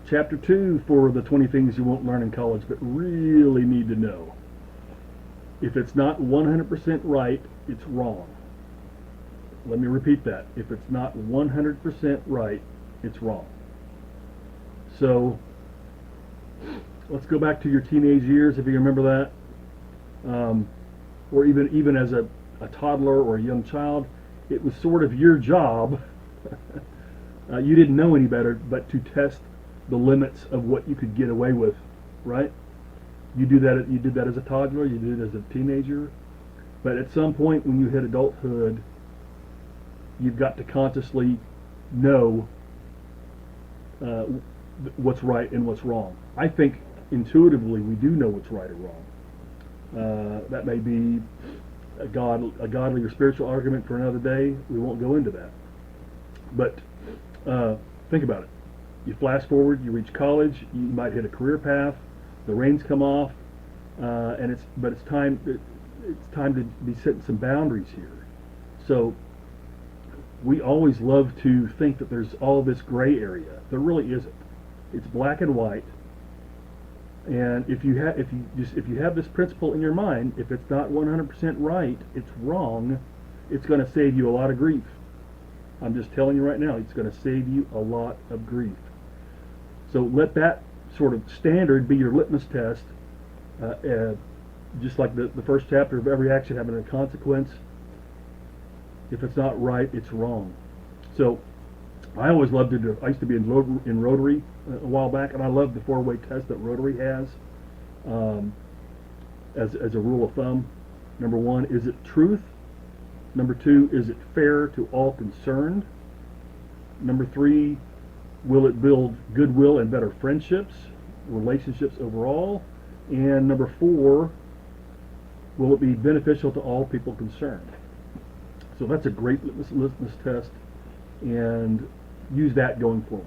chapter 2 for the 20 things you won't learn in college but really need to know. If it's not 100% right, it's wrong. Let me repeat that. If it's not 100% right, it's wrong. So let's go back to your teenage years, if you remember that, or even as a toddler or a young child. It was sort of your job. You didn't know any better but to test the limits of what you could get away with, right? You did that as a toddler, you did it as a teenager, but at some point when you hit adulthood, you've got to consciously know what's right and what's wrong. I think intuitively we do know what's right or wrong. That may be a godly or spiritual argument for another day. We won't go into that. But think about it. You flash forward, you reach college, you might hit a career path, the reins come off, and it's time to be setting some boundaries here. So we always love to think that there's all this gray area. There really isn't. It's black and white. And if you have this principle in your mind, if it's not 100% right, it's wrong. It's going to save you a lot of grief. I'm just telling you right now, it's going to save you a lot of grief. So let that sort of standard be your litmus test. Just like the first chapter of every action having a consequence. If it's not right, it's wrong. So I always loved to do. I used to be in Rotary a while back, and I love the four-way test that Rotary has as a rule of thumb. Number 1, is it truth? Number 2, is it fair to all concerned? Number 3, will it build goodwill and better friendships, relationships overall? And number 4, will it be beneficial to all people concerned? So that's a great litmus test, and use that going forward.